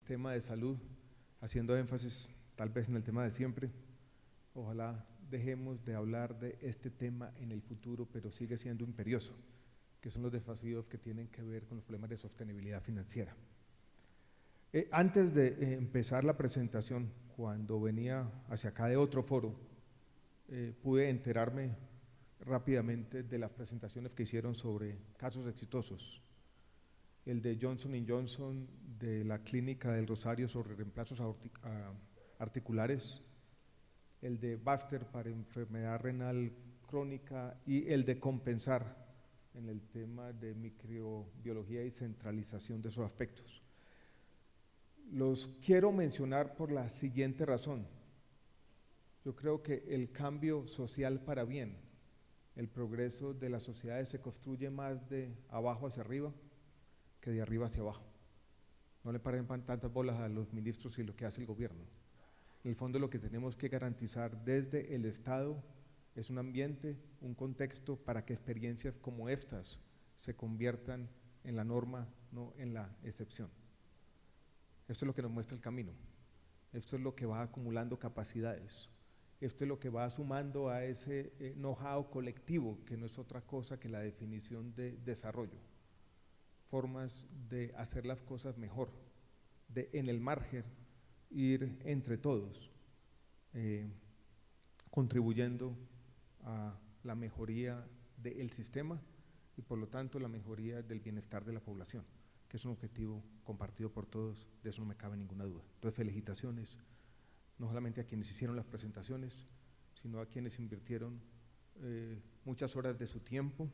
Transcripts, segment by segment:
tema de salud, haciendo énfasis tal vez en el tema de siempre. Ojalá dejemos de hablar de este tema en el futuro, pero sigue siendo imperioso, que son los desafíos que tienen que ver con los problemas de sostenibilidad financiera. Antes de empezar la presentación, cuando venía hacia acá de otro foro, pude enterarme rápidamente de las presentaciones que hicieron sobre casos exitosos. El de Johnson & Johnson, de la Clínica del Rosario sobre reemplazos articulares, el de Baxter para enfermedad renal crónica y el de Compensar en el tema de microbiología y centralización de esos aspectos. Los quiero mencionar por la siguiente razón. Yo creo que el cambio social para bien, el progreso de las sociedades se construye más de abajo hacia arriba que de arriba hacia abajo. No le paren tantas bolas a los ministros y lo que hace el gobierno. En el fondo lo que tenemos que garantizar desde el Estado es un ambiente, un contexto para que experiencias como estas se conviertan en la norma, no en la excepción. Esto es lo que nos muestra el camino, esto es lo que va acumulando capacidades, esto es lo que va sumando a ese know-how colectivo, que no es otra cosa que la definición de desarrollo, formas de hacer las cosas mejor, de en el margen ir entre todos, contribuyendo a la mejoría del sistema y por lo tanto la mejoría del bienestar de la población, que es un objetivo compartido por todos, de eso no me cabe ninguna duda. Entonces, felicitaciones, no solamente a quienes hicieron las presentaciones, sino a quienes invirtieron muchas horas de su tiempo,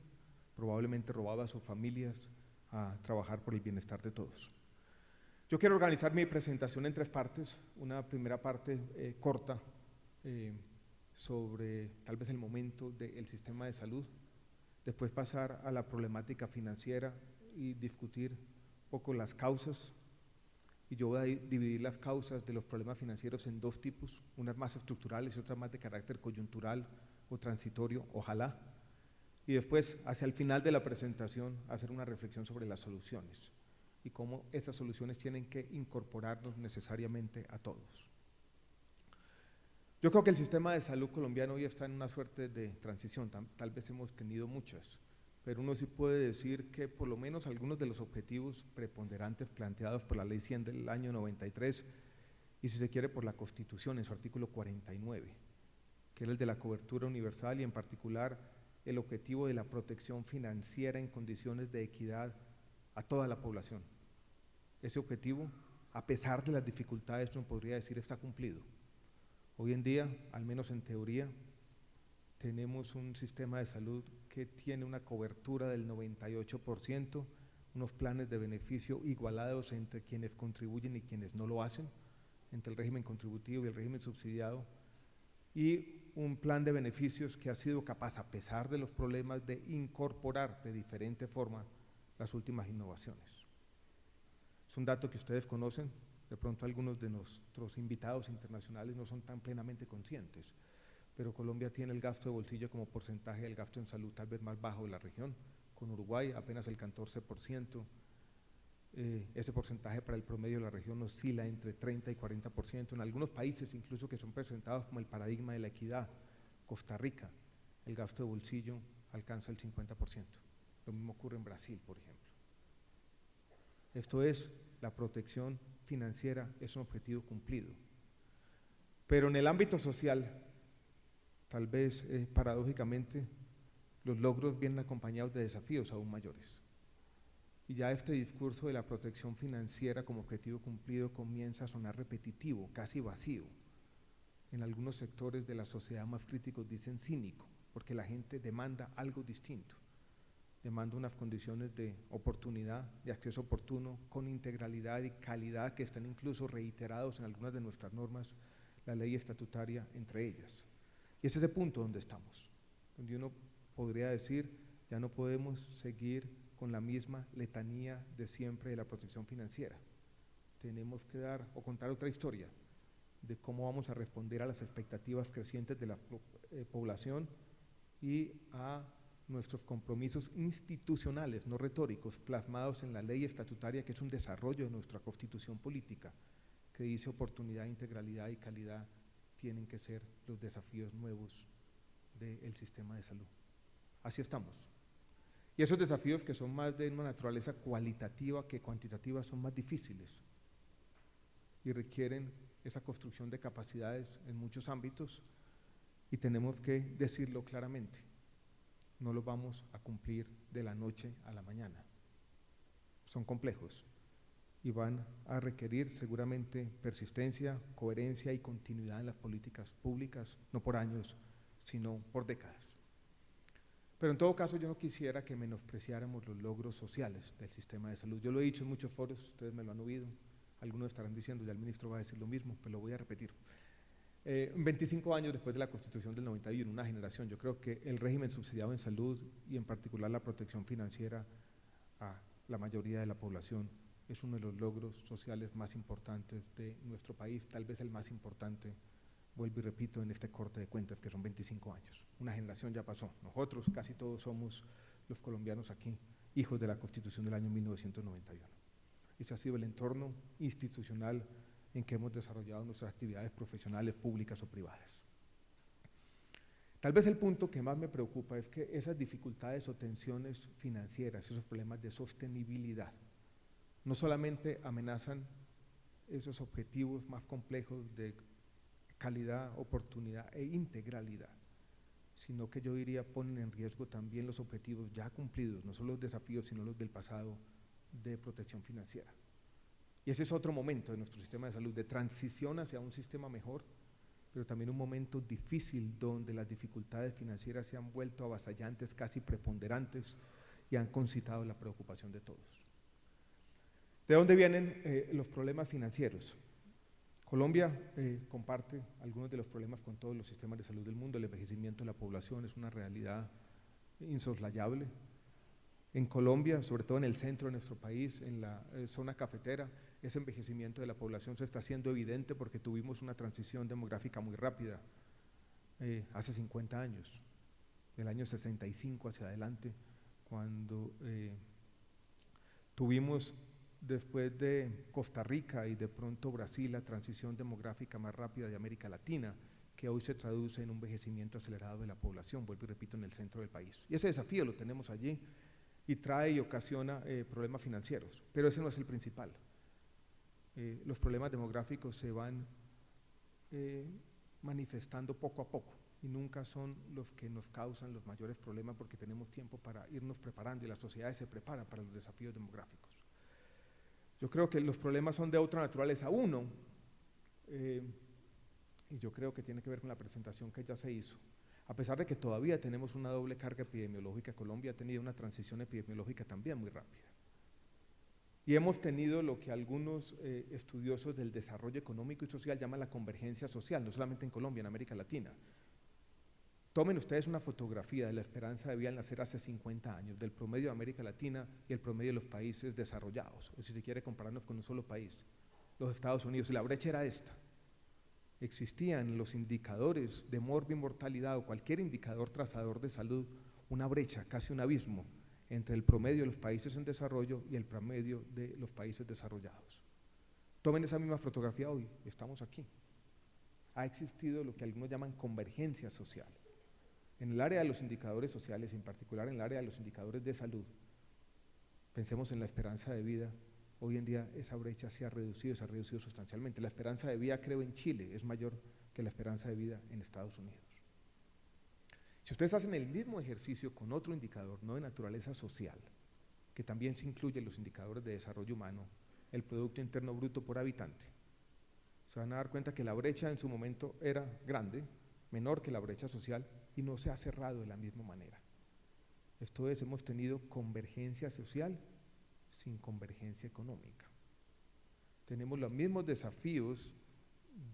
probablemente robado a sus familias, a trabajar por el bienestar de todos. Yo quiero organizar mi presentación en tres partes, una primera parte corta sobre tal vez el momento del sistema de salud, después pasar a la problemática financiera y discutir poco las causas, y yo voy a dividir las causas de los problemas financieros en dos tipos, unas más estructurales y otras más de carácter coyuntural o transitorio, ojalá, y después hacia el final de la presentación hacer una reflexión sobre las soluciones y cómo esas soluciones tienen que incorporarnos necesariamente a todos. Yo creo que el sistema de salud colombiano hoy está en una suerte de transición, tal vez hemos tenido muchas, pero uno sí puede decir que por lo menos algunos de los objetivos preponderantes planteados por la Ley 100 del año 93 y si se quiere por la Constitución en su artículo 49, que era el de la cobertura universal y en particular el objetivo de la protección financiera en condiciones de equidad a toda la población. Ese objetivo, a pesar de las dificultades, uno podría decir está cumplido. Hoy en día, al menos en teoría, tenemos un sistema de salud que tiene una cobertura del 98%, unos planes de beneficio igualados entre quienes contribuyen y quienes no lo hacen, entre el régimen contributivo y el régimen subsidiado, y un plan de beneficios que ha sido capaz, a pesar de los problemas, de incorporar de diferente forma las últimas innovaciones. Es un dato que ustedes conocen, de pronto algunos de nuestros invitados internacionales no son tan plenamente conscientes, pero Colombia tiene el gasto de bolsillo como porcentaje del gasto en salud tal vez más bajo de la región, con Uruguay apenas el 14%, ese porcentaje para el promedio de la región oscila entre 30 y 40%, en algunos países incluso que son presentados como el paradigma de la equidad, Costa Rica, el gasto de bolsillo alcanza el 50%, lo mismo ocurre en Brasil, por ejemplo. Esto es, la protección financiera es un objetivo cumplido, pero en el ámbito social, tal vez paradójicamente, los logros vienen acompañados de desafíos aún mayores. Y ya este discurso de la protección financiera como objetivo cumplido comienza a sonar repetitivo, casi vacío. En algunos sectores de la sociedad más críticos dicen cínico, porque la gente demanda algo distinto. Demanda unas condiciones de oportunidad, de acceso oportuno, con integralidad y calidad que están incluso reiterados en algunas de nuestras normas, la ley estatutaria entre ellas. Y ese es el punto donde estamos, donde uno podría decir, ya no podemos seguir con la misma letanía de siempre de la protección financiera. Tenemos que dar o contar otra historia de cómo vamos a responder a las expectativas crecientes de la población y a nuestros compromisos institucionales, no retóricos, plasmados en la ley estatutaria, que es un desarrollo de nuestra constitución política, que dice oportunidad, integralidad y calidad, tienen que ser los desafíos nuevos del sistema de salud. Así estamos. Y esos desafíos, que son más de una naturaleza cualitativa que cuantitativa, son más difíciles y requieren esa construcción de capacidades en muchos ámbitos, y tenemos que decirlo claramente: no los vamos a cumplir de la noche a la mañana. Son complejos y van a requerir seguramente persistencia, coherencia y continuidad en las políticas públicas, no por años, sino por décadas. Pero en todo caso, yo no quisiera que menospreciáramos los logros sociales del sistema de salud. Yo lo he dicho en muchos foros, ustedes me lo han oído, algunos estarán diciendo, ya el ministro va a decir lo mismo, pero lo voy a repetir. 25 años después de la Constitución del 91, una generación, yo creo que el régimen subsidiado en salud, y en particular la protección financiera a la mayoría de la población, es uno de los logros sociales más importantes de nuestro país, tal vez el más importante, vuelvo y repito, en este corte de cuentas, que son 25 años. Una generación ya pasó. Nosotros, casi todos somos los colombianos aquí, hijos de la Constitución del año 1991. Ese ha sido el entorno institucional en que hemos desarrollado nuestras actividades profesionales, públicas o privadas. Tal vez el punto que más me preocupa es que esas dificultades o tensiones financieras, esos problemas de sostenibilidad, no solamente amenazan esos objetivos más complejos de calidad, oportunidad e integralidad, sino que yo diría ponen en riesgo también los objetivos ya cumplidos, no solo los desafíos, sino los del pasado, de protección financiera. Y ese es otro momento de nuestro sistema de salud, de transición hacia un sistema mejor, pero también un momento difícil donde las dificultades financieras se han vuelto avasallantes, casi preponderantes, y han concitado la preocupación de todos. ¿De dónde vienen los problemas financieros? Colombia comparte algunos de los problemas con todos los sistemas de salud del mundo. El envejecimiento de la población es una realidad insoslayable. En Colombia, sobre todo en el centro de nuestro país, en la zona cafetera, ese envejecimiento de la población se está haciendo evidente porque tuvimos una transición demográfica muy rápida hace 50 años, del año 65 hacia adelante, cuando tuvimos, después de Costa Rica y de pronto Brasil, la transición demográfica más rápida de América Latina, que hoy se traduce en un envejecimiento acelerado de la población, vuelvo y repito, en el centro del país. Y ese desafío lo tenemos allí y trae y ocasiona problemas financieros, pero ese no es el principal. Los problemas demográficos se van manifestando poco a poco y nunca son los que nos causan los mayores problemas, porque tenemos tiempo para irnos preparando y las sociedades se preparan para los desafíos demográficos. Yo creo que los problemas son de otra naturaleza. Uno, y yo creo que tiene que ver con la presentación que ya se hizo, a pesar de que todavía tenemos una doble carga epidemiológica, Colombia ha tenido una transición epidemiológica también muy rápida. Y hemos tenido lo que algunos estudiosos del desarrollo económico y social llaman la convergencia social, no solamente en Colombia, en América Latina. Tomen ustedes una fotografía de la esperanza de vida al nacer hace 50 años, del promedio de América Latina y el promedio de los países desarrollados, o si se quiere compararnos con un solo país, los Estados Unidos, y la brecha era esta. Existían los indicadores de mortalidad o cualquier indicador trazador de salud, una brecha, casi un abismo, entre el promedio de los países en desarrollo y el promedio de los países desarrollados. Tomen esa misma fotografía hoy, estamos aquí. Ha existido lo que algunos llaman convergencia social. En el área de los indicadores sociales, en particular en el área de los indicadores de salud, pensemos en la esperanza de vida. Hoy en día esa brecha se ha reducido sustancialmente. La esperanza de vida, creo, en Chile es mayor que la esperanza de vida en Estados Unidos. Si ustedes hacen el mismo ejercicio con otro indicador, no de naturaleza social, que también se incluye en los indicadores de desarrollo humano, el Producto Interno Bruto por habitante, se van a dar cuenta que la brecha en su momento era grande, menor que la brecha social, y no se ha cerrado de la misma manera. Esto es, hemos tenido convergencia social sin convergencia económica. Tenemos los mismos desafíos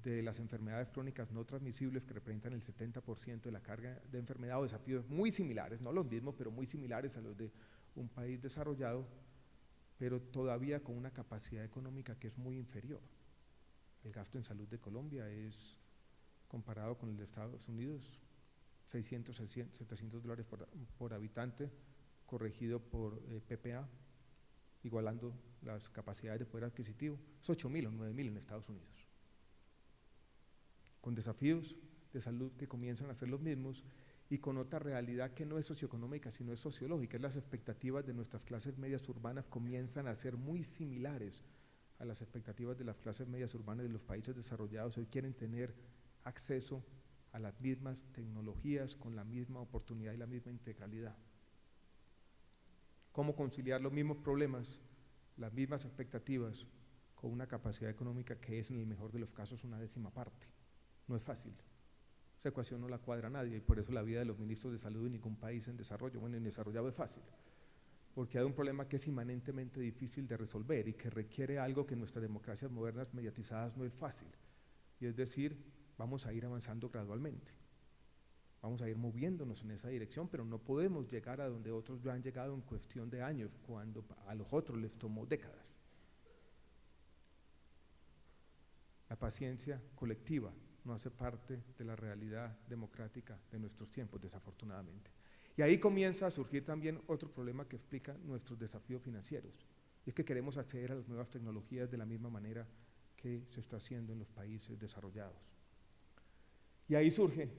de las enfermedades crónicas no transmisibles, que representan el 70% de la carga de enfermedad, o desafíos muy similares, no los mismos, pero muy similares a los de un país desarrollado, pero todavía con una capacidad económica que es muy inferior. El gasto en salud de Colombia es, comparado con el de Estados Unidos, 600, 700 dólares por habitante, corregido por PPA, igualando las capacidades de poder adquisitivo, es 8.000 o 9.000 en Estados Unidos. Con desafíos de salud que comienzan a ser los mismos y con otra realidad que no es socioeconómica, sino es sociológica. Las expectativas de nuestras clases medias urbanas comienzan a ser muy similares a las expectativas de las clases medias urbanas de los países desarrollados. Hoy quieren tener acceso a las mismas tecnologías con la misma oportunidad y la misma integralidad. ¿Cómo conciliar los mismos problemas, las mismas expectativas, con una capacidad económica que es en el mejor de los casos una décima parte? No es fácil. Esa ecuación no la cuadra nadie y por eso la vida de los ministros de salud en ningún país en desarrollo, bueno, en desarrollado es fácil, porque hay un problema que es inmanentemente difícil de resolver y que requiere algo que en nuestras democracias modernas mediatizadas no es fácil, y es decir, vamos a ir avanzando gradualmente, vamos a ir moviéndonos en esa dirección, pero no podemos llegar a donde otros ya han llegado en cuestión de años, cuando a los otros les tomó décadas. La paciencia colectiva no hace parte de la realidad democrática de nuestros tiempos, desafortunadamente. Y ahí comienza a surgir también otro problema que explica nuestros desafíos financieros, y es que queremos acceder a las nuevas tecnologías de la misma manera que se está haciendo en los países desarrollados. Y ahí surge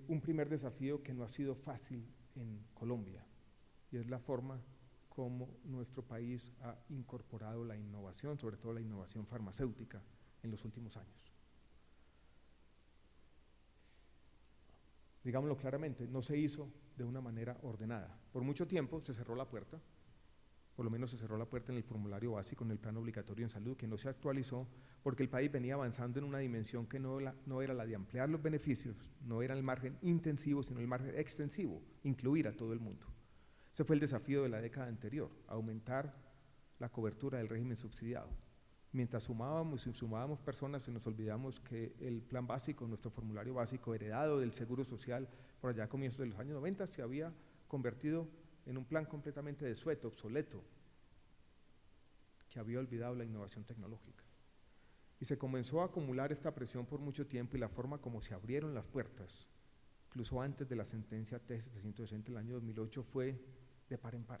un primer desafío que no ha sido fácil en Colombia, y es la forma como nuestro país ha incorporado la innovación, sobre todo la innovación farmacéutica, en los últimos años. Digámoslo claramente, no se hizo de una manera ordenada. Por mucho tiempo se cerró la puerta, por lo menos se cerró la puerta en el formulario básico, en el plan obligatorio en salud, que no se actualizó porque el país venía avanzando en una dimensión que no era la de ampliar los beneficios, no era el margen intensivo, sino el margen extensivo, incluir a todo el mundo. Ese fue el desafío de la década anterior, aumentar la cobertura del régimen subsidiado. Mientras sumábamos personas, se nos olvidamos que el plan básico, nuestro formulario básico heredado del Seguro Social por allá a comienzos de los años 90, se había convertido en un plan completamente desueto, obsoleto, que había olvidado la innovación tecnológica. Y se comenzó a acumular esta presión por mucho tiempo, y la forma como se abrieron las puertas, incluso antes de la sentencia T-760 del año 2008, fue de par en par.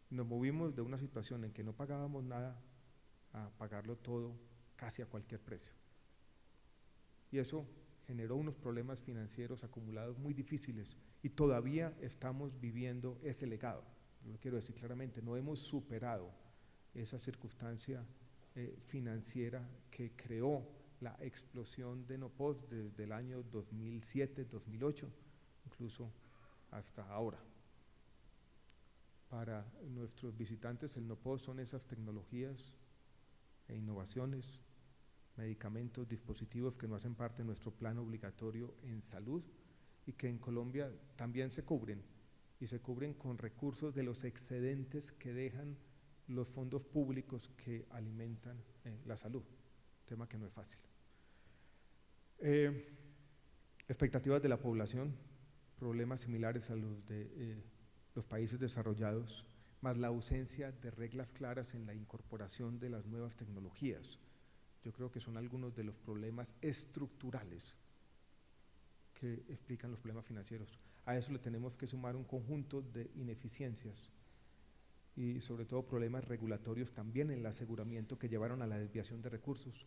Nos movimos de una situación en que no pagábamos nada a pagarlo todo casi a cualquier precio. Y eso generó unos problemas financieros acumulados muy difíciles y todavía estamos viviendo ese legado. Lo quiero decir claramente, no hemos superado esa circunstancia financiera que creó la explosión de NOPOS desde el año 2007, 2008, incluso hasta ahora. Para nuestros visitantes, el NOPOS son esas tecnologías e innovaciones, medicamentos, dispositivos que no hacen parte de nuestro plan obligatorio en salud y que en Colombia también se cubren, y se cubren con recursos de los excedentes que dejan los fondos públicos que alimentan la salud, tema que no es fácil. Expectativas de la población, problemas similares a los de los países desarrollados, más la ausencia de reglas claras en la incorporación de las nuevas tecnologías. Yo creo que son algunos de los problemas estructurales que explican los problemas financieros. A eso le tenemos que sumar un conjunto de ineficiencias y sobre todo problemas regulatorios también en el aseguramiento que llevaron a la desviación de recursos,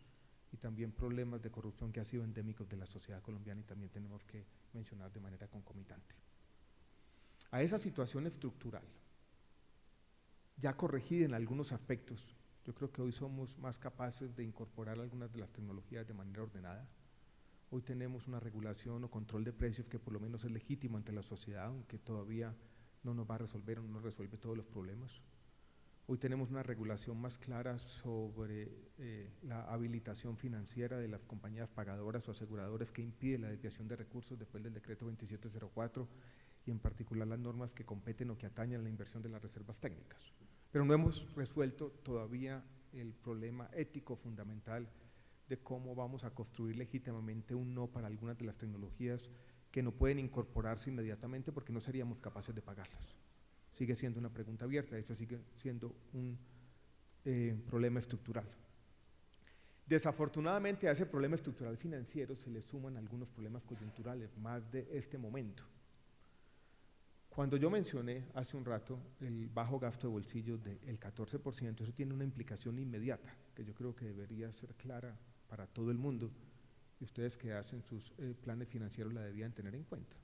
y también problemas de corrupción que han sido endémicos de la sociedad colombiana y también tenemos que mencionar de manera concomitante. A esa situación estructural, ya corregida en algunos aspectos, yo creo que hoy somos más capaces de incorporar algunas de las tecnologías de manera ordenada. Hoy tenemos una regulación o control de precios que por lo menos es legítimo ante la sociedad, aunque todavía no nos va a resolver o no nos resuelve todos los problemas. Hoy tenemos una regulación más clara sobre la habilitación financiera de las compañías pagadoras o aseguradoras que impide la desviación de recursos después del decreto 2704, y en particular las normas que competen o que atañen a la inversión de las reservas técnicas. Pero no hemos resuelto todavía el problema ético fundamental de cómo vamos a construir legítimamente un no para algunas de las tecnologías que no pueden incorporarse inmediatamente porque no seríamos capaces de pagarlas. Sigue siendo una pregunta abierta, de hecho sigue siendo un problema estructural. Desafortunadamente a ese problema estructural financiero se le suman algunos problemas coyunturales, más de este momento. Cuando yo mencioné hace un rato el bajo gasto de bolsillo del 14%, eso tiene una implicación inmediata, que yo creo que debería ser clara para todo el mundo, y ustedes que hacen sus planes financieros la debían tener en cuenta.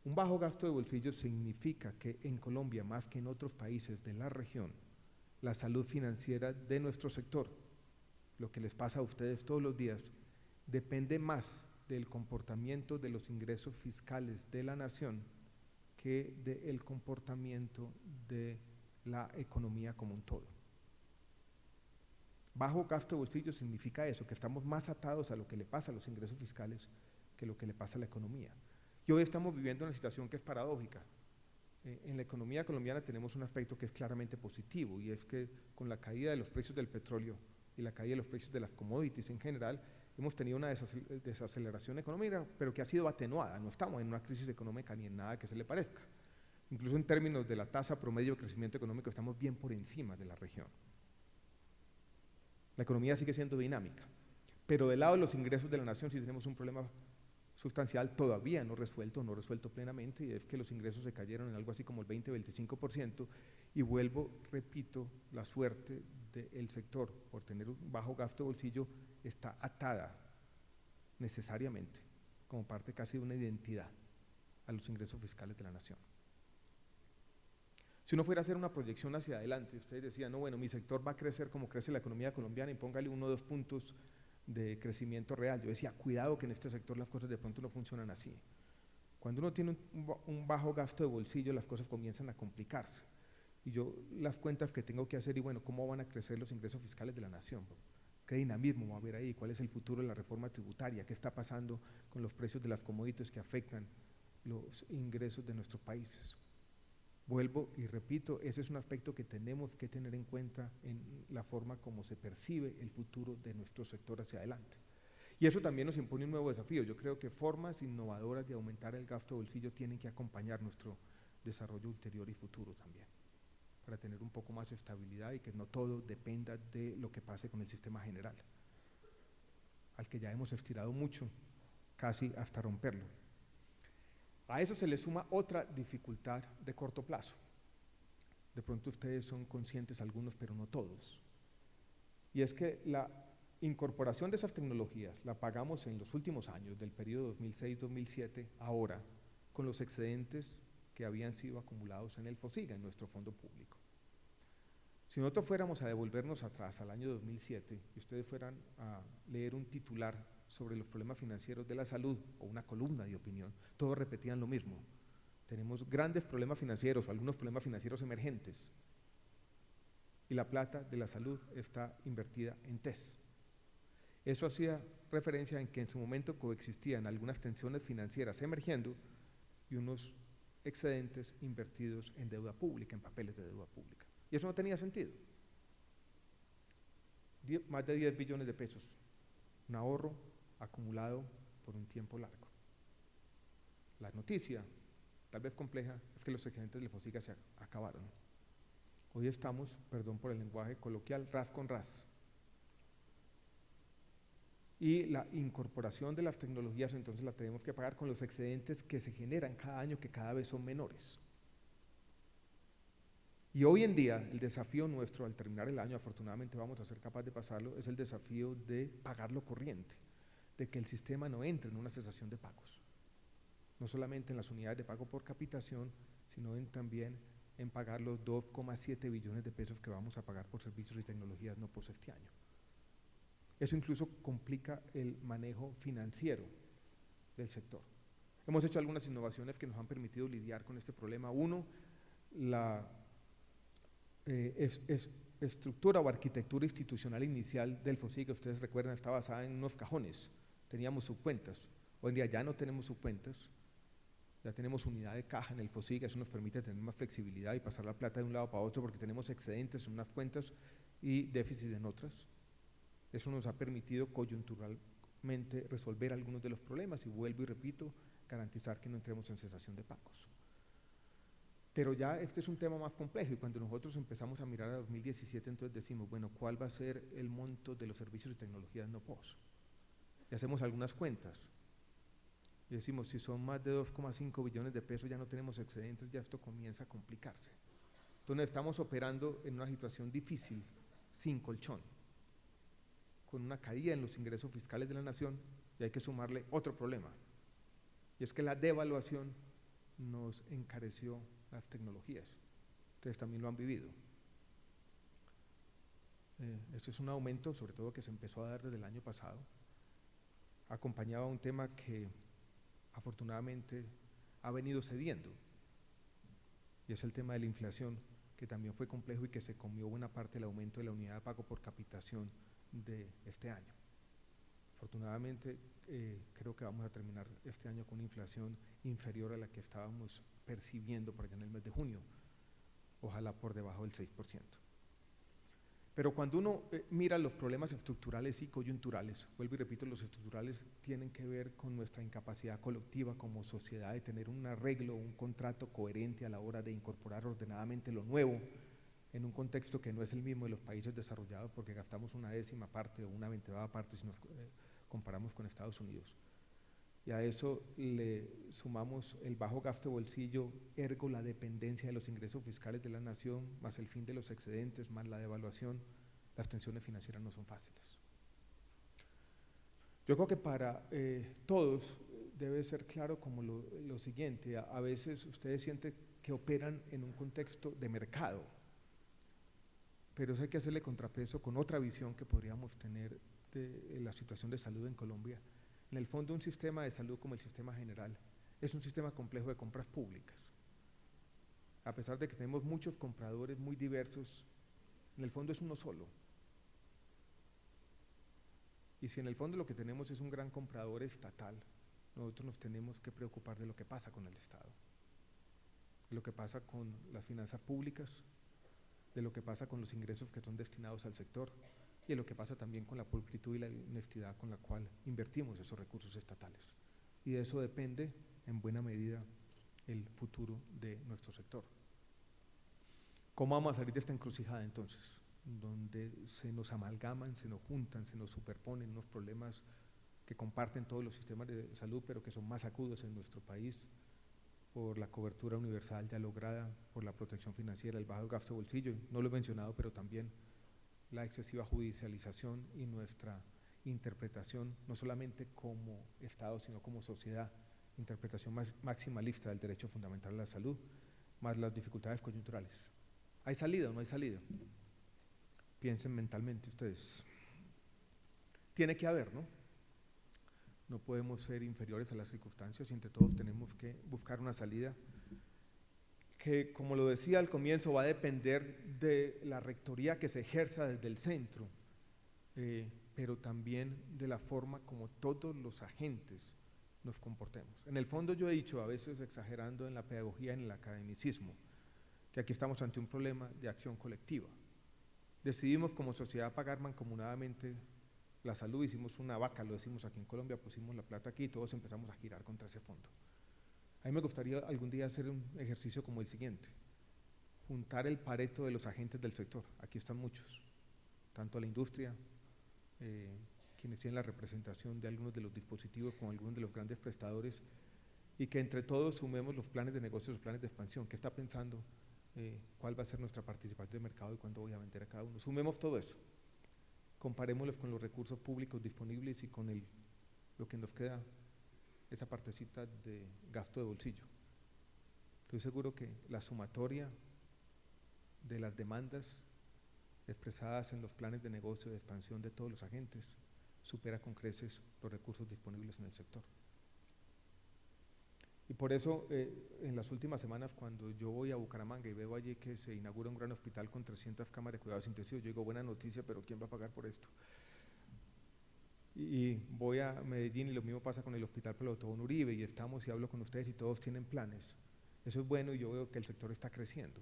Un bajo gasto de bolsillo significa que en Colombia, más que en otros países de la región, la salud financiera de nuestro sector, lo que les pasa a ustedes todos los días, depende más del comportamiento de los ingresos fiscales de la nación que del comportamiento de la economía como un todo. Bajo gasto de bolsillo significa eso, que estamos más atados a lo que le pasa a los ingresos fiscales que lo que le pasa a la economía. Y hoy estamos viviendo una situación que es paradójica. En la economía colombiana tenemos un aspecto que es claramente positivo, y es que con la caída de los precios del petróleo y la caída de los precios de las commodities en general, hemos tenido una desaceleración económica, pero que ha sido atenuada. No estamos en una crisis económica ni en nada que se le parezca. Incluso en términos de la tasa promedio de crecimiento económico estamos bien por encima de la región. La economía sigue siendo dinámica, pero del lado de los ingresos de la nación sí tenemos un problema sustancial todavía no resuelto plenamente, y es que los ingresos se cayeron en algo así como el 20-25%, y vuelvo, repito, la suerte del sector por tener un bajo gasto de bolsillo está atada necesariamente, como parte casi de una identidad, a los ingresos fiscales de la nación. Si uno fuera a hacer una proyección hacia adelante, ustedes decían, no, bueno, mi sector va a crecer como crece la economía colombiana y póngale 1 o 2 puntos de crecimiento real. Yo decía, cuidado que en este sector las cosas de pronto no funcionan así. Cuando uno tiene un bajo gasto de bolsillo, las cosas comienzan a complicarse. Y yo las cuentas que tengo que hacer, y bueno, ¿cómo van a crecer los ingresos fiscales de la nación? ¿Qué dinamismo va a haber ahí? ¿Cuál es el futuro de la reforma tributaria? ¿Qué está pasando con los precios de las commodities que afectan los ingresos de nuestros países? Vuelvo y repito, ese es un aspecto que tenemos que tener en cuenta en la forma como se percibe el futuro de nuestro sector hacia adelante. Y eso también nos impone un nuevo desafío. Yo creo que formas innovadoras de aumentar el gasto de bolsillo tienen que acompañar nuestro desarrollo ulterior y futuro también, para tener un poco más de estabilidad y que no todo dependa de lo que pase con el sistema general, al que ya hemos estirado mucho, casi hasta romperlo. A eso se le suma otra dificultad de corto plazo. De pronto ustedes son conscientes algunos, pero no todos. Y es que la incorporación de esas tecnologías la pagamos en los últimos años, del periodo 2006-2007, ahora, con los excedentes que habían sido acumulados en el FOSIGA, en nuestro fondo público. Si nosotros fuéramos a devolvernos atrás al año 2007 y ustedes fueran a leer un titular sobre los problemas financieros de la salud o una columna de opinión, todos repetían lo mismo. Tenemos grandes problemas financieros o algunos problemas financieros emergentes, y la plata de la salud está invertida en TES. Eso hacía referencia en que en su momento coexistían algunas tensiones financieras emergiendo y unos excedentes invertidos en deuda pública, en papeles de deuda pública. Y eso no tenía sentido. Más de 10 billones de pesos, un ahorro acumulado por un tiempo largo. La noticia, tal vez compleja, es que los excedentes del FOSIGA se acabaron. Hoy estamos, perdón por el lenguaje coloquial, ras con ras. Y la incorporación de las tecnologías entonces la tenemos que pagar con los excedentes que se generan cada año, que cada vez son menores. Y hoy en día el desafío nuestro al terminar el año, afortunadamente vamos a ser capaces de pasarlo, es el desafío de pagar lo corriente, de que el sistema no entre en una cesación de pagos, no solamente en las unidades de pago por capitación, sino también en pagar los 2,7 billones de pesos que vamos a pagar por servicios y tecnologías no POS este año. Eso incluso complica el manejo financiero del sector. Hemos hecho algunas innovaciones que nos han permitido lidiar con este problema. Uno, la estructura o arquitectura institucional inicial del FOSIGA, ustedes recuerdan, está basada en unos cajones. Teníamos subcuentas. Hoy en día ya no tenemos subcuentas, ya tenemos unidad de caja en el FOSIGA. Eso nos permite tener más flexibilidad y pasar la plata de un lado para otro, porque tenemos excedentes en unas cuentas y déficit en otras. Eso nos ha permitido coyunturalmente resolver algunos de los problemas y, vuelvo y repito, garantizar que no entremos en cesación de pagos. Pero ya este es un tema más complejo y cuando nosotros empezamos a mirar a 2017, entonces decimos, bueno, ¿cuál va a ser el monto de los servicios y tecnologías no POS? Y hacemos algunas cuentas y decimos, si son más de 2,5 billones de pesos, ya no tenemos excedentes, ya esto comienza a complicarse. Entonces estamos operando en una situación difícil, sin colchón, con una caída en los ingresos fiscales de la nación, y hay que sumarle otro problema, y es que la devaluación nos encareció las tecnologías. Ustedes también lo han vivido. Este es un aumento, sobre todo que se empezó a dar desde el año pasado, acompañado a un tema que afortunadamente ha venido cediendo, y es el tema de la inflación, que también fue complejo y que se comió buena parte del aumento de la unidad de pago por capitación de este año. Afortunadamente, creo que vamos a terminar este año con una inflación inferior a la que estábamos percibiendo por allá en el mes de junio, ojalá por debajo del 6%. Pero cuando uno mira los problemas estructurales y coyunturales, vuelvo y repito, los estructurales tienen que ver con nuestra incapacidad colectiva como sociedad de tener un arreglo, un contrato coherente a la hora de incorporar ordenadamente lo nuevo en un contexto que no es el mismo de los países desarrollados, porque gastamos una 10ª parte o una 20ª parte si nos comparamos con Estados Unidos. Y a eso le sumamos el bajo gasto de bolsillo, ergo la dependencia de los ingresos fiscales de la nación, más el fin de los excedentes, más la devaluación, las tensiones financieras no son fáciles. Yo creo que para todos debe ser claro como lo siguiente, a veces ustedes sienten que operan en un contexto de mercado, pero eso hay que hacerle contrapeso con otra visión que podríamos tener de la situación de salud en Colombia. En el fondo, un sistema de salud como el sistema general es un sistema complejo de compras públicas. A pesar de que tenemos muchos compradores muy diversos, en el fondo es uno solo. Y si en el fondo lo que tenemos es un gran comprador estatal, nosotros nos tenemos que preocupar de lo que pasa con el Estado, de lo que pasa con las finanzas públicas, de lo que pasa con los ingresos que son destinados al sector, y de lo que pasa también con la pulcritud y la honestidad con la cual invertimos esos recursos estatales. Y de eso depende, en buena medida, el futuro de nuestro sector. ¿Cómo vamos a salir de esta encrucijada entonces? Donde se nos amalgaman, se nos juntan, se nos superponen unos problemas que comparten todos los sistemas de salud, pero que son más agudos en nuestro país, por la cobertura universal ya lograda, por la protección financiera, el bajo gasto de bolsillo, no lo he mencionado, pero también la excesiva judicialización y nuestra interpretación, no solamente como Estado, sino como sociedad, interpretación maximalista del derecho fundamental a la salud, más las dificultades coyunturales. ¿Hay salida o no hay salida? Piensen mentalmente ustedes. Tiene que haber, ¿no? No podemos ser inferiores a las circunstancias y entre todos tenemos que buscar una salida que, como lo decía al comienzo, va a depender de la rectoría que se ejerza desde el centro, pero también de la forma como todos los agentes nos comportemos. En el fondo yo he dicho, a veces exagerando en la pedagogía, en el academicismo, que aquí estamos ante un problema de acción colectiva. Decidimos como sociedad pagar mancomunadamente la salud, hicimos una vaca, lo decimos aquí en Colombia, pusimos la plata aquí y todos empezamos a girar contra ese fondo. A mí me gustaría algún día hacer un ejercicio como el siguiente, juntar el pareto de los agentes del sector, aquí están muchos, tanto la industria, quienes tienen la representación de algunos de los dispositivos como algunos de los grandes prestadores, y que entre todos sumemos los planes de negocio, los planes de expansión, qué está pensando, cuál va a ser nuestra participación de mercado y cuándo voy a vender a cada uno. Sumemos todo eso, comparémoslos con los recursos públicos disponibles y con lo que nos queda, esa partecita de gasto de bolsillo. Estoy seguro que la sumatoria de las demandas expresadas en los planes de negocio de expansión de todos los agentes supera con creces los recursos disponibles en el sector. Y por eso, en las últimas semanas, cuando yo voy a Bucaramanga y veo allí que se inaugura un gran hospital con 300 cámaras de cuidados intensivos, yo digo, buena noticia, pero ¿quién va a pagar por esto? Y voy a Medellín y lo mismo pasa con el Hospital Pelotón Uribe, y estamos y hablo con ustedes y todos tienen planes. Eso es bueno y yo veo que el sector está creciendo.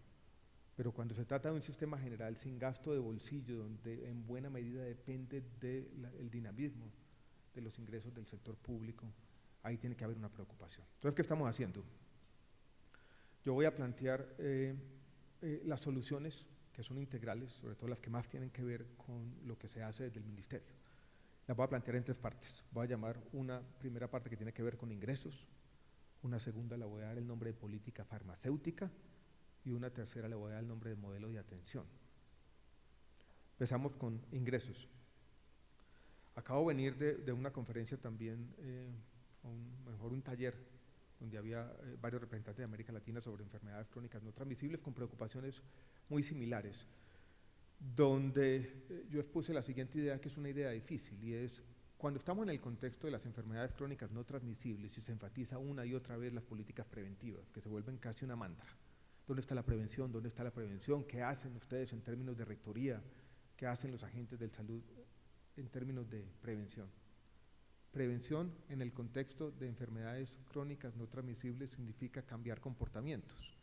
Pero cuando se trata de un sistema general sin gasto de bolsillo, donde en buena medida depende del dinamismo de los ingresos del sector público, ahí tiene que haber una preocupación. Entonces, ¿qué estamos haciendo? Yo voy a plantear las soluciones que son integrales, sobre todo las que más tienen que ver con lo que se hace desde el ministerio. Las voy a plantear en 3 partes. Voy a llamar una primera parte que tiene que ver con ingresos, una segunda le voy a dar el nombre de política farmacéutica y una tercera le voy a dar el nombre de modelo de atención. Empezamos con ingresos. Acabo de venir de una conferencia también, mejor un taller, donde había varios representantes de América Latina sobre enfermedades crónicas no transmisibles con preocupaciones muy similares, donde yo expuse la siguiente idea, que es una idea difícil, y es, cuando estamos en el contexto de las enfermedades crónicas no transmisibles y se enfatiza una y otra vez las políticas preventivas, que se vuelven casi una mantra. ¿Dónde está la prevención? ¿Dónde está la prevención? ¿Qué hacen ustedes en términos de rectoría? ¿Qué hacen los agentes de salud en términos de prevención? Prevención en el contexto de enfermedades crónicas no transmisibles significa cambiar comportamientos.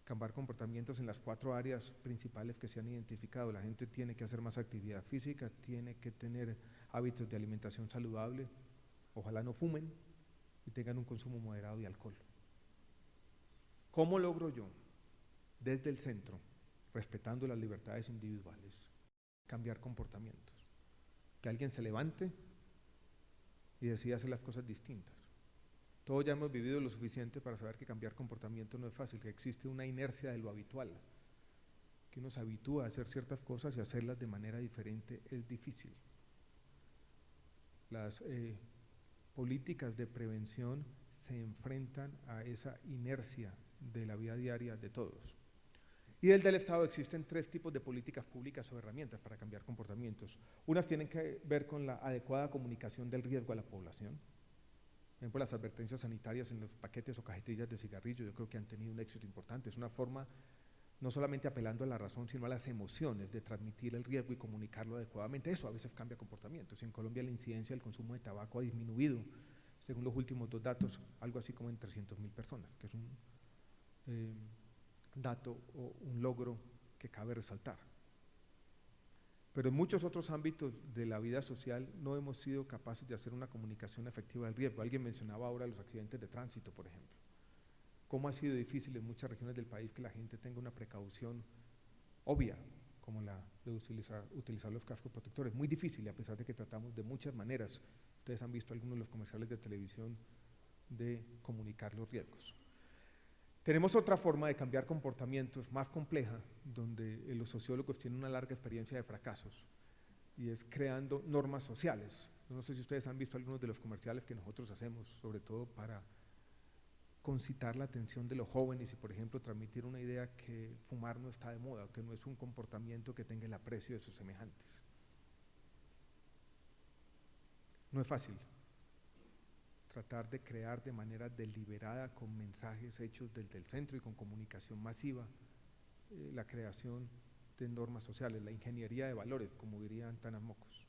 Cambiar comportamientos en las 4 áreas principales que se han identificado. La gente tiene que hacer más actividad física, tiene que tener hábitos de alimentación saludable, ojalá no fumen y tengan un consumo moderado de alcohol. ¿Cómo logro yo, desde el centro, respetando las libertades individuales, cambiar comportamientos? Que alguien se levante y decida hacer las cosas distintas. Todos ya hemos vivido lo suficiente para saber que cambiar comportamiento no es fácil, que existe una inercia de lo habitual, que uno se habitúa a hacer ciertas cosas y hacerlas de manera diferente es difícil. Las políticas de prevención se enfrentan a esa inercia de la vida diaria de todos. Y desde el Estado existen 3 tipos de políticas públicas o herramientas para cambiar comportamientos. Unas tienen que ver con la adecuada comunicación del riesgo a la población. Por ejemplo, las advertencias sanitarias en los paquetes o cajetillas de cigarrillo, yo creo que han tenido un éxito importante. Es una forma, no solamente apelando a la razón, sino a las emociones de transmitir el riesgo y comunicarlo adecuadamente. Eso a veces cambia comportamientos. En Colombia la incidencia del consumo de tabaco ha disminuido, según los últimos 2 datos, algo así como en 300.000 personas, que es un dato o un logro que cabe resaltar. Pero en muchos otros ámbitos de la vida social no hemos sido capaces de hacer una comunicación efectiva del riesgo. Alguien mencionaba ahora los accidentes de tránsito, por ejemplo. Cómo ha sido difícil en muchas regiones del país que la gente tenga una precaución obvia, como la de utilizar los cascos protectores. Muy difícil, y a pesar de que tratamos de muchas maneras, ustedes han visto algunos de los comerciales de televisión, de comunicar los riesgos. Tenemos otra forma de cambiar comportamientos más compleja, donde los sociólogos tienen una larga experiencia de fracasos, y es creando normas sociales. No sé si ustedes han visto algunos de los comerciales que nosotros hacemos, sobre todo para concitar la atención de los jóvenes y, por ejemplo, transmitir una idea que fumar no está de moda, que no es un comportamiento que tenga el aprecio de sus semejantes. No es fácil tratar de crear de manera deliberada, con mensajes hechos desde el centro y con comunicación masiva, la creación de normas sociales, la ingeniería de valores, como dirían Tanas Mocos.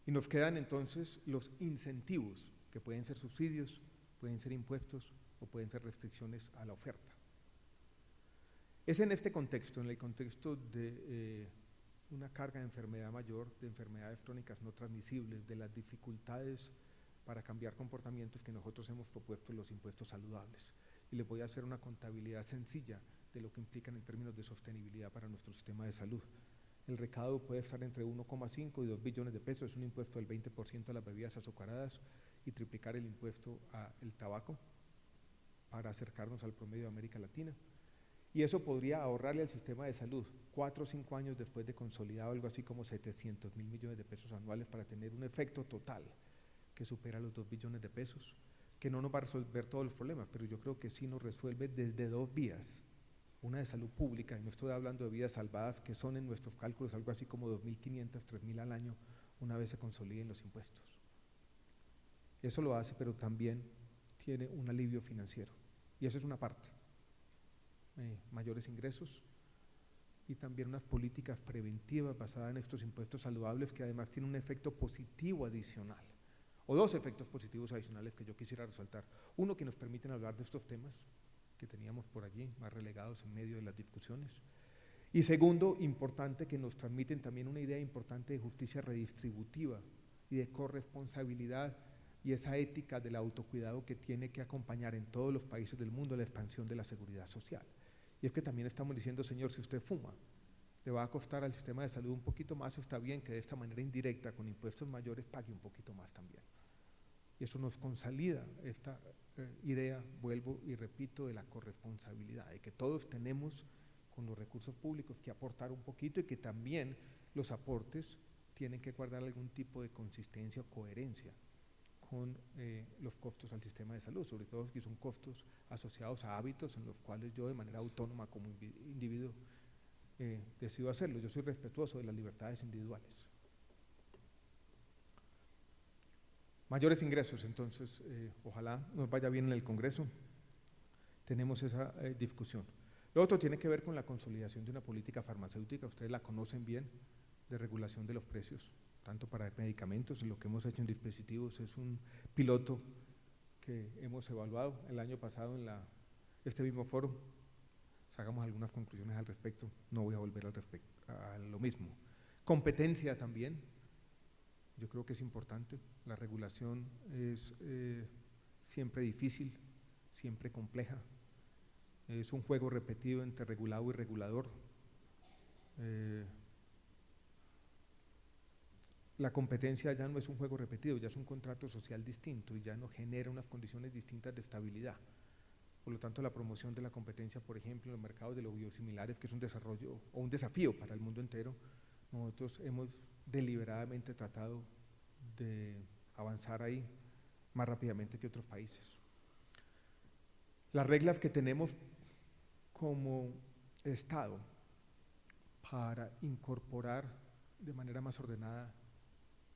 Y nos quedan entonces los incentivos, que pueden ser subsidios, pueden ser impuestos o pueden ser restricciones a la oferta. Es en este contexto, en el contexto de una carga de enfermedad mayor, de enfermedades crónicas no transmisibles, de las dificultades para cambiar comportamientos, que nosotros hemos propuesto los impuestos saludables. Y les voy a hacer una contabilidad sencilla de lo que implican en términos de sostenibilidad para nuestro sistema de salud. El recaudo puede estar entre 1,5 y 2 billones de pesos, es un impuesto del 20% a las bebidas azucaradas y triplicar el impuesto al tabaco para acercarnos al promedio de América Latina. Y eso podría ahorrarle al sistema de salud 4 o 5 años después de consolidado algo así como 700.000 millones de pesos anuales, para tener un efecto total que supera los 2 billones de pesos, que no nos va a resolver todos los problemas, pero yo creo que sí nos resuelve desde 2 vías. Una de salud pública, y no estoy hablando de vidas salvadas, que son en nuestros cálculos algo así como 2.500, 3.000 al año, una vez se consoliden los impuestos. Eso lo hace, pero también tiene un alivio financiero, y eso es una parte. Mayores ingresos y también unas políticas preventivas basadas en estos impuestos saludables, que además tienen un efecto positivo adicional, o 2 efectos positivos adicionales que yo quisiera resaltar. Uno, que nos permiten hablar de estos temas que teníamos por allí más relegados en medio de las discusiones, y segundo, importante, que nos transmiten también una idea importante de justicia redistributiva y de corresponsabilidad y esa ética del autocuidado que tiene que acompañar en todos los países del mundo la expansión de la seguridad social. Y es que también estamos diciendo, señor, si usted fuma, le va a costar al sistema de salud un poquito más, está bien que de esta manera indirecta, con impuestos mayores, pague un poquito más también. Y eso nos consolida esta idea, vuelvo y repito, de la corresponsabilidad, de que todos tenemos con los recursos públicos que aportar un poquito y que también los aportes tienen que guardar algún tipo de consistencia o coherencia con los costos al sistema de salud, sobre todo si son costos asociados a hábitos en los cuales yo de manera autónoma como individuo decido hacerlo. Yo soy respetuoso de las libertades individuales. Mayores ingresos, entonces, ojalá nos vaya bien en el Congreso, tenemos esa discusión. Lo otro tiene que ver con la consolidación de una política farmacéutica, ustedes la conocen bien, de regulación de los precios, tanto para medicamentos, lo que hemos hecho en dispositivos es un piloto que hemos evaluado el año pasado en este mismo foro, sacamos algunas conclusiones al respecto, no voy a volver a lo mismo. Competencia también, yo creo que es importante, la regulación es siempre difícil, siempre compleja, es un juego repetido entre regulado y regulador. La competencia ya no es un juego repetido, ya es un contrato social distinto y ya no genera unas condiciones distintas de estabilidad. Por lo tanto, la promoción de la competencia, por ejemplo, en los mercados de los biosimilares, que es un desarrollo o un desafío para el mundo entero, nosotros hemos deliberadamente tratado de avanzar ahí más rápidamente que otros países. Las reglas que tenemos como Estado para incorporar de manera más ordenada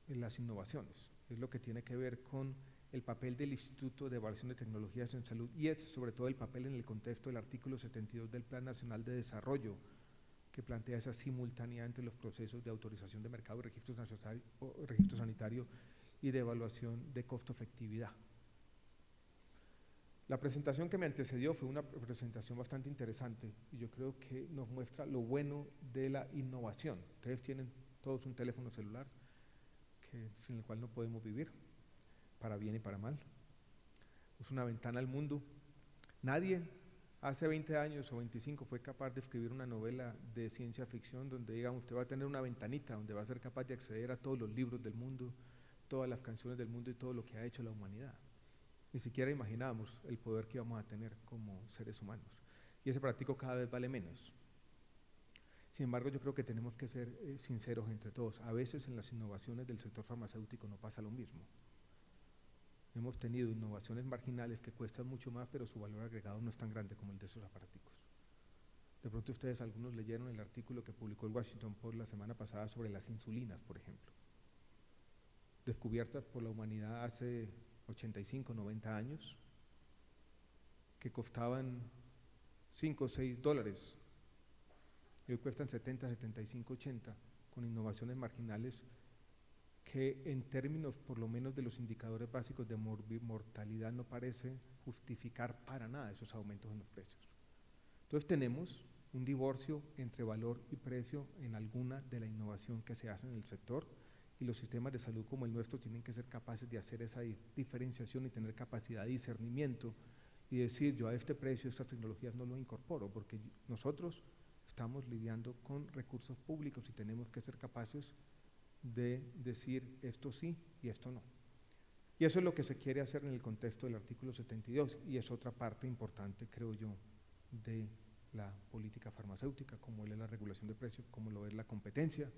en las innovaciones, es lo que tiene que ver con el papel del Instituto de Evaluación de Tecnologías en Salud y es sobre todo el papel en el contexto del artículo 72 del Plan Nacional de Desarrollo que plantea esa simultaneidad entre los procesos de autorización de mercado, registro sanitario y de evaluación de costo-efectividad. La presentación que me antecedió fue una presentación bastante interesante y yo creo que nos muestra lo bueno de la innovación. Ustedes tienen todos un teléfono celular sin el cual no podemos vivir, para bien y para mal. Es una ventana al mundo. Nadie hace 20 años o 25 fue capaz de escribir una novela de ciencia ficción donde digamos usted va a tener una ventanita donde va a ser capaz de acceder a todos los libros del mundo, todas las canciones del mundo y todo lo que ha hecho la humanidad. Ni siquiera imaginábamos el poder que íbamos a tener como seres humanos. Y ese práctico cada vez vale menos. Sin embargo, yo creo que tenemos que ser sinceros entre todos. A veces en las innovaciones del sector farmacéutico no pasa lo mismo. Hemos tenido innovaciones marginales que cuestan mucho más, pero su valor agregado no es tan grande como el de esos aparaticos. De pronto ustedes algunos leyeron el artículo que publicó el Washington Post la semana pasada sobre las insulinas, por ejemplo. Descubiertas por la humanidad hace 85, 90 años, que costaban 5 o 6 dólares, y hoy cuestan 70, 75, 80, con innovaciones marginales que en términos por lo menos de los indicadores básicos de mortalidad no parece justificar para nada esos aumentos en los precios. Entonces tenemos un divorcio entre valor y precio en alguna de la innovación que se hace en el sector y los sistemas de salud como el nuestro tienen que ser capaces de hacer esa diferenciación y tener capacidad de discernimiento y decir yo a este precio, estas tecnologías no lo incorporo porque nosotros estamos lidiando con recursos públicos y tenemos que ser capaces de decir esto sí y esto no. Y eso es lo que se quiere hacer en el contexto del artículo 72 y es otra parte importante, creo yo, de la política farmacéutica, como es la regulación de precios, como lo es la competencia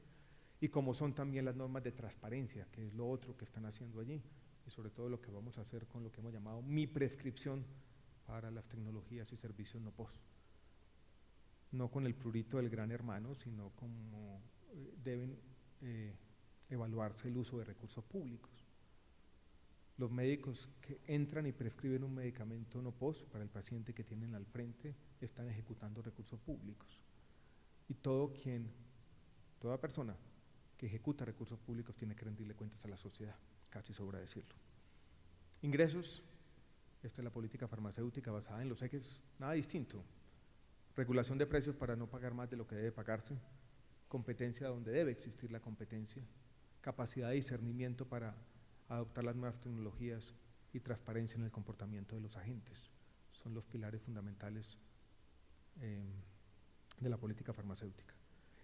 y como son también las normas de transparencia, que es lo otro que están haciendo allí y sobre todo lo que vamos a hacer con lo que hemos llamado mi prescripción para las tecnologías y servicios no POS. No con el prurito del gran hermano, sino como deben evaluarse el uso de recursos públicos. Los médicos que entran y prescriben un medicamento no POS para el paciente que tienen al frente están ejecutando recursos públicos. Y toda persona que ejecuta recursos públicos tiene que rendirle cuentas a la sociedad, casi sobra decirlo. Ingresos, esta es la política farmacéutica basada en los ejes, nada distinto. Regulación de precios para no pagar más de lo que debe pagarse, competencia donde debe existir la competencia, capacidad de discernimiento para adoptar las nuevas tecnologías y transparencia en el comportamiento de los agentes. Son los pilares fundamentales de la política farmacéutica.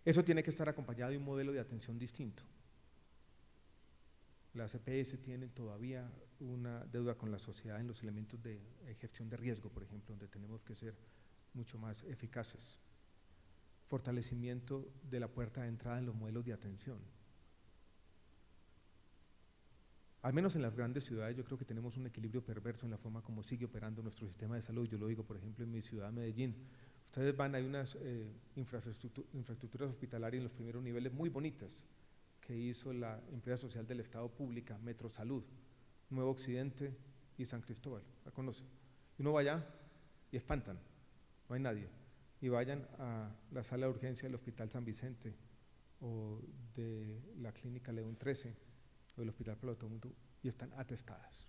Eso tiene que estar acompañado de un modelo de atención distinto. Las EPS tienen todavía una deuda con la sociedad en los elementos de gestión de riesgo, por ejemplo, donde tenemos que ser mucho más eficaces. Fortalecimiento de la puerta de entrada en los modelos de atención. Al menos en las grandes ciudades yo creo que tenemos un equilibrio perverso en la forma como sigue operando nuestro sistema de salud. Yo lo digo, por ejemplo, en mi ciudad, Medellín. Ustedes van, hay unas infraestructuras hospitalarias en los primeros niveles muy bonitas que hizo la empresa social del Estado pública, Metro Salud, Nuevo Occidente y San Cristóbal, la conocen. Y uno va allá y espantan, no hay nadie. Y vayan a la sala de urgencia del Hospital San Vicente o de la Clínica León 13 o del Hospital Pablo Mundo y están atestadas.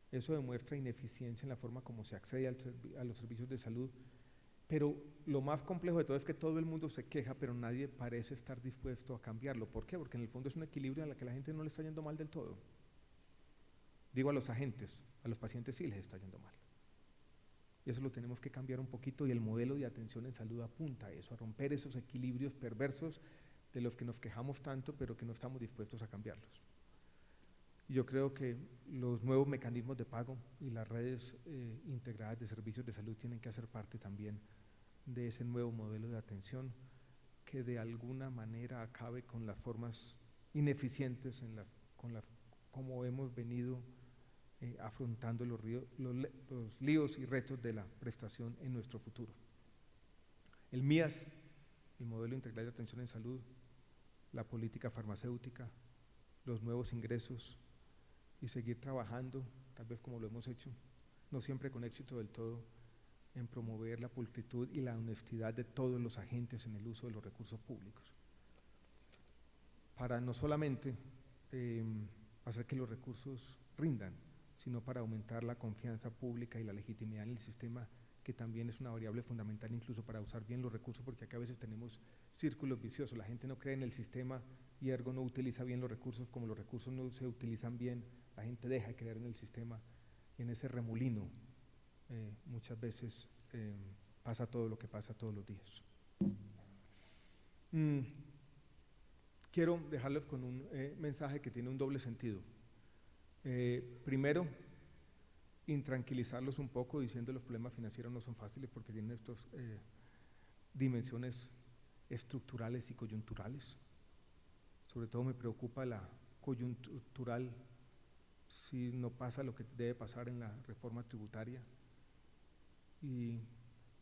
Eso demuestra ineficiencia en la forma como se accede a los servicios de salud, pero lo más complejo de todo es que todo el mundo se queja, pero nadie parece estar dispuesto a cambiarlo. ¿Por qué? Porque en el fondo es un equilibrio en el que la gente no le está yendo mal del todo. Digo a los agentes, a los pacientes sí les está yendo mal. Y eso lo tenemos que cambiar un poquito y el modelo de atención en salud apunta a eso, a romper esos equilibrios perversos de los que nos quejamos tanto, pero que no estamos dispuestos a cambiarlos. Y yo creo que los nuevos mecanismos de pago y las redes integradas de servicios de salud tienen que hacer parte también de ese nuevo modelo de atención que de alguna manera acabe con las formas ineficientes como hemos venido afrontando los líos y retos de la prestación en nuestro futuro. El MIAS, el modelo integral de atención en salud, la política farmacéutica, los nuevos ingresos y seguir trabajando, tal vez como lo hemos hecho, no siempre con éxito del todo, en promover la pulcritud y la honestidad de todos los agentes en el uso de los recursos públicos, para no solamente hacer que los recursos rindan, sino para aumentar la confianza pública y la legitimidad en el sistema, que también es una variable fundamental incluso para usar bien los recursos, porque acá a veces tenemos círculos viciosos, la gente no cree en el sistema y ergo no utiliza bien los recursos, como los recursos no se utilizan bien, la gente deja de creer en el sistema y en ese remolino muchas veces pasa todo lo que pasa todos los días. Quiero dejarles con un mensaje que tiene un doble sentido. Primero, intranquilizarlos un poco diciendo que los problemas financieros no son fáciles porque tienen estas dimensiones estructurales y coyunturales. Sobre todo me preocupa la coyuntural si no pasa lo que debe pasar en la reforma tributaria y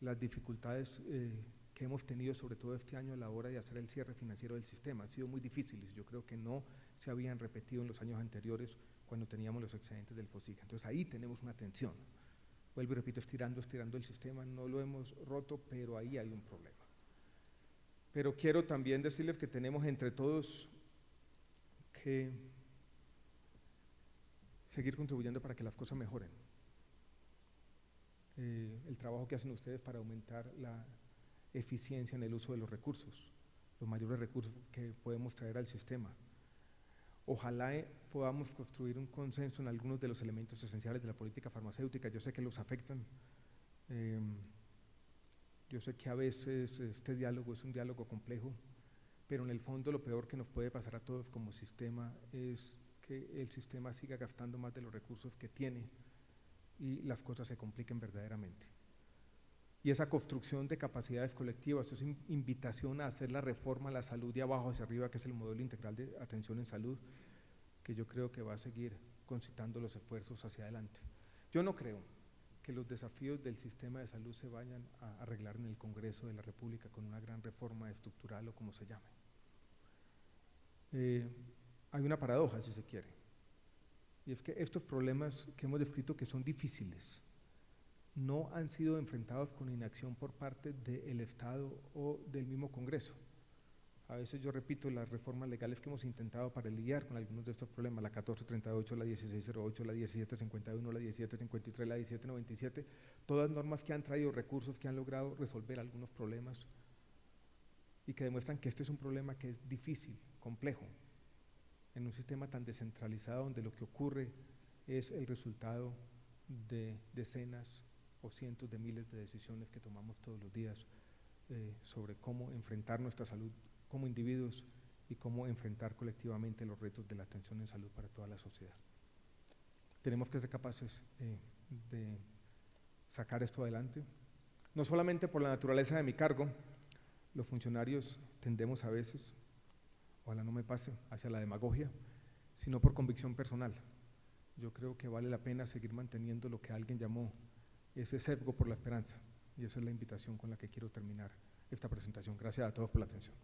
las dificultades que hemos tenido sobre todo este año a la hora de hacer el cierre financiero del sistema. Han sido muy difíciles, yo creo que no se habían repetido en los años anteriores cuando teníamos los excedentes del FOSIGA. Entonces ahí tenemos una tensión. Vuelvo y repito, estirando el sistema, no lo hemos roto, pero ahí hay un problema. Pero quiero también decirles que tenemos entre todos que seguir contribuyendo para que las cosas mejoren. El trabajo que hacen ustedes para aumentar la eficiencia en el uso de los recursos, los mayores recursos que podemos traer al sistema. Ojalá podamos construir un consenso en algunos de los elementos esenciales de la política farmacéutica. Yo sé que los afectan, yo sé que a veces este diálogo es un diálogo complejo, pero en el fondo lo peor que nos puede pasar a todos como sistema es que el sistema siga gastando más de los recursos que tiene y las cosas se compliquen verdaderamente. Y esa construcción de capacidades colectivas, esa invitación a hacer la reforma a la salud de abajo hacia arriba, que es el modelo integral de atención en salud, que yo creo que va a seguir concitando los esfuerzos hacia adelante. Yo no creo que los desafíos del sistema de salud se vayan a arreglar en el Congreso de la República con una gran reforma estructural o como se llame. Hay una paradoja, si se quiere, y es que estos problemas que hemos descrito que son difíciles, no han sido enfrentados con inacción por parte del Estado o del mismo Congreso. A veces yo repito las reformas legales que hemos intentado para lidiar con algunos de estos problemas, la 1438, la 1608, la 1751, la 1753, la 1797, todas normas que han traído recursos, que han logrado resolver algunos problemas y que demuestran que este es un problema que es difícil, complejo, en un sistema tan descentralizado donde lo que ocurre es el resultado de decenas o cientos de miles de decisiones que tomamos todos los días sobre cómo enfrentar nuestra salud como individuos y cómo enfrentar colectivamente los retos de la atención en salud para toda la sociedad. Tenemos que ser capaces de sacar esto adelante, no solamente por la naturaleza de mi cargo. Los funcionarios tendemos a veces, ojalá no me pase, hacia la demagogia, sino por convicción personal. Yo creo que vale la pena seguir manteniendo lo que alguien llamó ese sesgo por la esperanza, y esa es la invitación con la que quiero terminar esta presentación. Gracias a todos por la atención.